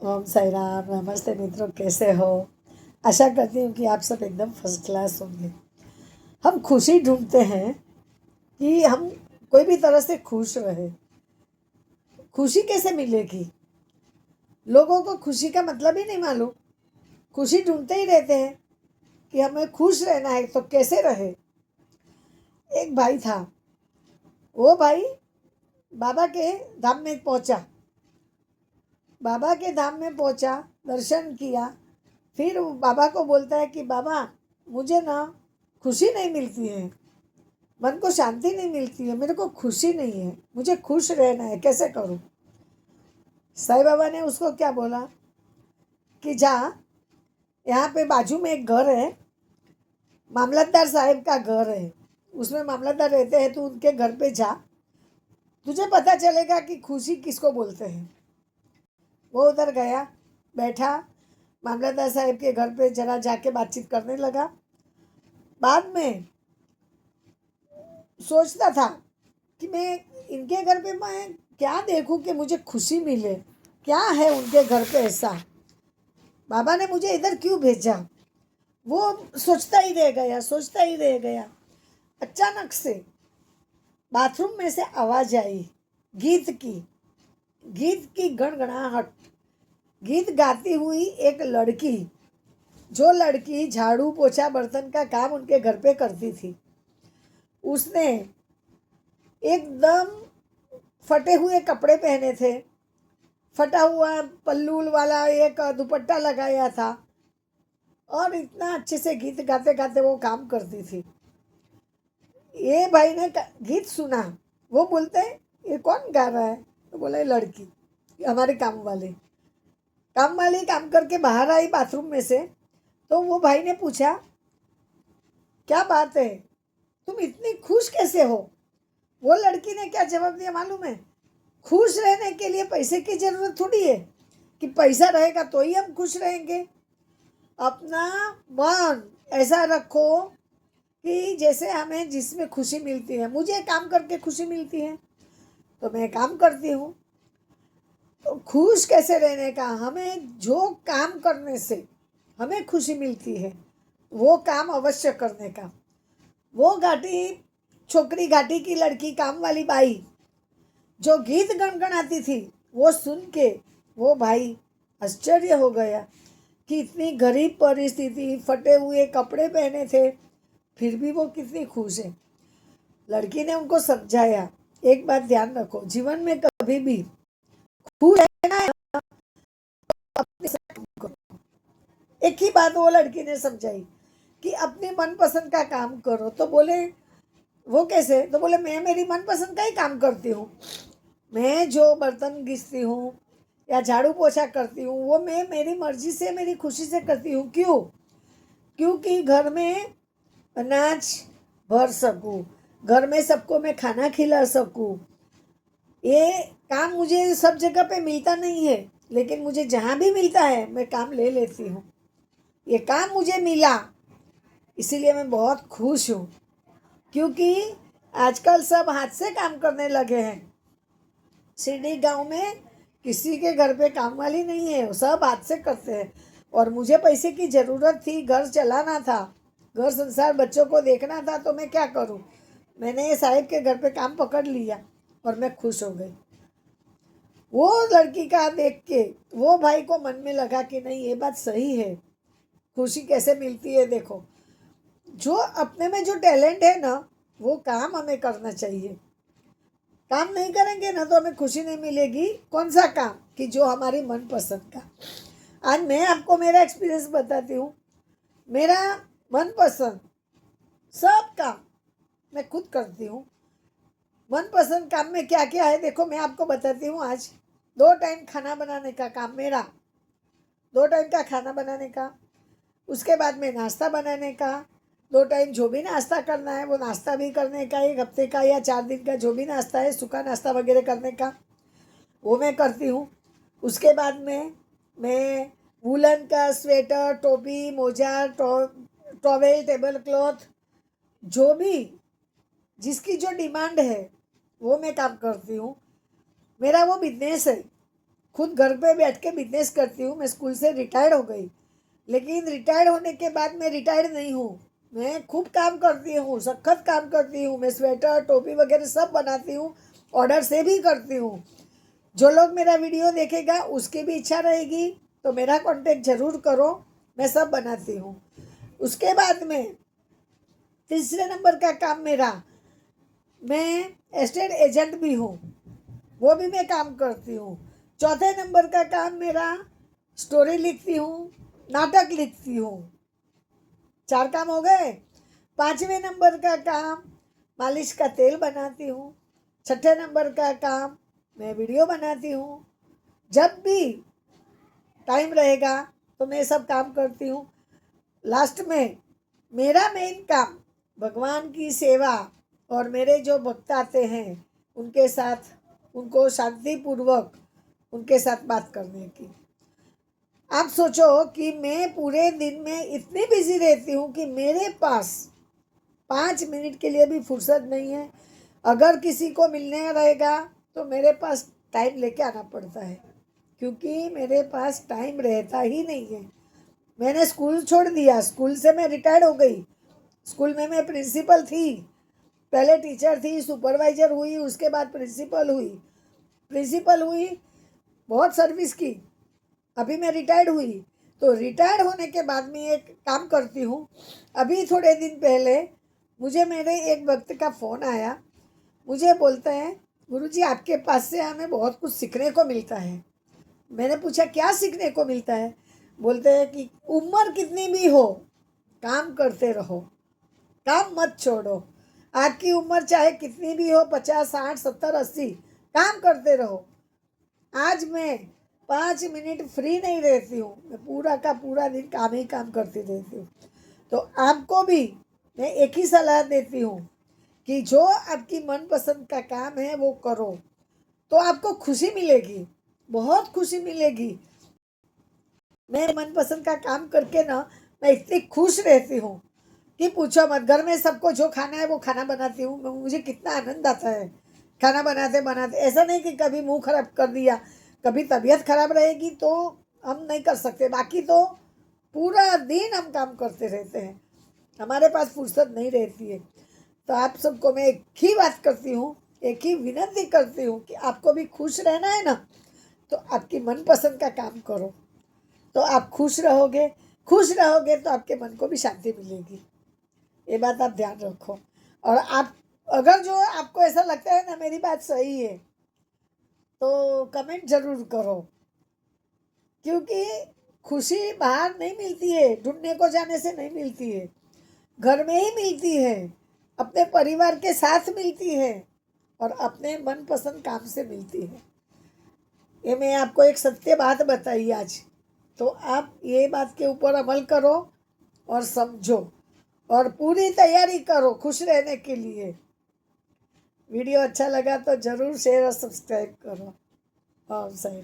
ओम साई राम। नमस्ते मित्रों, कैसे हो? आशा करती हूँ कि आप सब एकदम फर्स्ट क्लास होंगे। हम खुशी ढूंढते हैं कि हम कोई भी तरह से खुश रहे। खुशी कैसे मिलेगी? लोगों को खुशी का मतलब ही नहीं मालूम। खुशी ढूंढते ही रहते हैं कि हमें खुश रहना है, तो कैसे रहे। एक भाई था, वो भाई बाबा के धाम में पहुंचा। बाबा के धाम में पहुंचा, दर्शन किया। फिर वो बाबा को बोलता है कि बाबा, मुझे ना खुशी नहीं मिलती है, मन को शांति नहीं मिलती है, मेरे को खुशी नहीं है, मुझे खुश रहना है, कैसे करूं? साईं बाबा ने उसको क्या बोला कि जा, यहाँ पे बाजू में एक घर है, मामलतदार साहब का घर है, उसमें मामलतदार रहते हैं, तो उनके घर पे जा, तुझे पता चलेगा कि खुशी किसको बोलते हैं। वो उधर गया, बैठा, मामलतदार साहब के घर पे जरा जाके बातचीत करने लगा। बाद में सोचता था कि मैं इनके घर पे मैं क्या देखूं कि मुझे खुशी मिले, क्या है उनके घर पे ऐसा, बाबा ने मुझे इधर क्यों भेजा। वो सोचता ही रह गया, सोचता ही रह गया। अचानक से बाथरूम में से आवाज आई, गीत की। गीत की गणगणाहट। गीत गाती हुई एक लड़की, जो लड़की झाड़ू पोछा बर्तन का काम उनके घर पे करती थी, उसने एकदम फटे हुए कपड़े पहने थे, फटा हुआ पल्लू वाला एक दुपट्टा लगाया था, और इतना अच्छे से गीत गाते गाते वो काम करती थी। ये भाई ने गीत सुना। वो बोलते हैं, ये कौन गा रहा है? तो बोला, ये लड़की, हमारे काम वाले। काम वाली काम करके बाहर आई बाथरूम में से, तो वो भाई ने पूछा, क्या बात है, तुम इतनी खुश कैसे हो? वो लड़की ने क्या जवाब दिया मालूम है? खुश रहने के लिए पैसे की जरूरत थोड़ी है कि पैसा रहेगा तो ही हम खुश रहेंगे। अपना मन ऐसा रखो कि जैसे हमें जिसमें खुशी मिलती है, मुझे काम करके खुशी मिलती है तो मैं काम करती हूँ। तो खुश कैसे रहने का? हमें जो काम करने से हमें खुशी मिलती है, वो काम अवश्य करने का। वो घाटी छोकरी, घाटी की लड़की, काम वाली बाई जो गीत गणगणाती थी, वो सुन के वो भाई आश्चर्य हो गया कि इतनी गरीब परिस्थिति, फटे हुए कपड़े पहने थे, फिर भी वो कितनी खुश है। लड़की ने उनको समझाया, एक बात ध्यान रखो, जीवन में कभी भी खुश रहना है, अपने साथ करो। एक ही बात वो लड़की ने समझाई कि अपने मनपसंद का काम करो। तो बोले, वो कैसे? तो बोले, मैं मेरी मनपसंद का ही काम करती हूँ। मैं जो बर्तन घिसती हूँ या झाड़ू पोछा करती हूँ, वो मैं मेरी मर्जी से, मेरी खुशी से करती हूँ। क्यों? क्योंकि घर में अनाज भर सकूँ, घर में सबको मैं खाना खिला सकूँ। ये काम मुझे सब जगह पे मिलता नहीं है, लेकिन मुझे जहाँ भी मिलता है मैं काम ले लेती हूँ। ये काम मुझे मिला, इसीलिए मैं बहुत खुश हूँ। क्योंकि आजकल सब हाथ से काम करने लगे हैं। सिटी गांव में किसी के घर पे काम वाली नहीं है, सब हाथ से करते हैं। और मुझे पैसे की ज़रूरत थी, घर चलाना था, घर संसार बच्चों को देखना था, तो मैं क्या करूं? मैंने साहिब के घर पे काम पकड़ लिया और मैं खुश हो गई। वो लड़की का देख के वो भाई को मन में लगा कि नहीं, ये बात सही है, खुशी कैसे मिलती है। देखो, जो अपने में जो टैलेंट है ना, वो काम हमें करना चाहिए। काम नहीं करेंगे ना तो हमें खुशी नहीं मिलेगी। कौन सा काम? कि जो हमारी मनपसंद का। आज मैं आपको मेरा एक्सपीरियंस बताती हूँ। मेरा मनपसंद सब काम मैं खुद करती हूँ। मनपसंद काम में क्या क्या है, देखो मैं आपको बताती हूँ। आज 2 टाइम खाना बनाने का काम मेरा, 2 टाइम का खाना बनाने का, उसके बाद में नाश्ता बनाने का, 2 टाइम जो भी नाश्ता करना है वो नाश्ता भी करने का, 1 हफ्ते का या 4 दिन का जो भी नाश्ता है, सूखा नाश्ता वगैरह करने का, वो मैं करती हूँ। उसके बाद में मैं वूलन का स्वेटर, टोपी, मोजा, टॉवेल, टेबल क्लॉथ, जो भी जिसकी जो डिमांड है वो मैं काम करती हूँ। मेरा वो बिजनेस है। खुद घर पे बैठ के बिजनेस करती हूँ। मैं स्कूल से रिटायर्ड हो गई, लेकिन रिटायर्ड होने के बाद मैं रिटायर्ड नहीं हूँ। मैं खूब काम करती हूँ, सख्त काम करती हूँ। मैं स्वेटर टोपी वगैरह सब बनाती हूँ, ऑर्डर से भी करती हूँ। जो लोग मेरा वीडियो देखेगा उसकी भी इच्छा रहेगी तो मेरा कांटेक्ट ज़रूर करो, मैं सब बनाती हूँ। उसके बाद में तीसरे नंबर का काम मेरा, मैं एस्टेट एजेंट भी हूँ, वो भी मैं काम करती हूँ। चौथे नंबर का काम मेरा स्टोरी लिखती हूँ, नाटक लिखती हूँ। 4 काम हो गए। 5वें नंबर का काम मालिश का तेल बनाती हूँ। 6ठे नंबर का काम मैं वीडियो बनाती हूँ। जब भी टाइम रहेगा तो मैं सब काम करती हूँ। लास्ट में मेरा मेन काम भगवान की सेवा और मेरे जो भक्त आते हैं उनके साथ, उनको शांतिपूर्वक उनके साथ बात करने की। आप सोचो कि मैं पूरे दिन में इतनी बिजी रहती हूँ कि मेरे पास 5 मिनट के लिए भी फुर्सत नहीं है। अगर किसी को मिलने रहेगा तो मेरे पास टाइम लेके आना पड़ता है, क्योंकि मेरे पास टाइम रहता ही नहीं है। मैंने स्कूल छोड़ दिया, स्कूल से मैं रिटायर्ड हो गई। स्कूल में मैं प्रिंसिपल थी, पहले टीचर थी, सुपरवाइजर हुई, उसके बाद प्रिंसिपल हुई, बहुत सर्विस की। अभी मैं रिटायर्ड हुई, तो रिटायर्ड होने के बाद में एक काम करती हूँ। अभी थोड़े दिन पहले मुझे मेरे एक भक्त का फ़ोन आया। मुझे बोलते हैं, गुरुजी आपके पास से हमें बहुत कुछ सीखने को मिलता है। मैंने पूछा क्या सीखने को मिलता है? बोलते हैं कि उम्र कितनी भी हो, काम करते रहो, काम मत छोड़ो। आपकी उम्र चाहे कितनी भी हो, 50 60 70 80, काम करते रहो। आज मैं 5 मिनट फ्री नहीं रहती हूँ, मैं पूरा का पूरा दिन काम ही काम करती रहती हूँ। तो आपको भी मैं एक ही सलाह देती हूँ कि जो आपकी मनपसंद का काम है वो करो, तो आपको खुशी मिलेगी, बहुत खुशी मिलेगी। मैं मनपसंद का काम करके ना, मैं इतनी खुश रहती हूँ कि पूछो मत। घर में सबको जो खाना है वो खाना बनाती हूँ, मुझे कितना आनंद आता है खाना बनाते बनाते। ऐसा नहीं कि कभी मुंह खराब कर दिया, कभी तबीयत खराब रहेगी तो हम नहीं कर सकते, बाकी तो पूरा दिन हम काम करते रहते हैं, हमारे पास फुर्सत नहीं रहती है। तो आप सबको मैं एक ही बात करती हूँ, एक ही विनती करती हूँ कि आपको भी खुश रहना है ना, तो आपकी मनपसंद का काम करो, तो आप खुश रहोगे। खुश रहोगे तो आपके मन को भी शांति मिलेगी, ये बात आप ध्यान रखो। और आप अगर जो आपको ऐसा लगता है ना मेरी बात सही है तो कमेंट ज़रूर करो, क्योंकि खुशी बाहर नहीं मिलती है, ढूंढने को जाने से नहीं मिलती है, घर में ही मिलती है, अपने परिवार के साथ मिलती है और अपने मनपसंद काम से मिलती है। ये मैं आपको एक सत्य बात बताई आज, तो आप ये बात के ऊपर अमल करो और समझो और पूरी तैयारी करो खुश रहने के लिए। वीडियो अच्छा लगा तो ज़रूर शेयर और सब्सक्राइब करो। और सही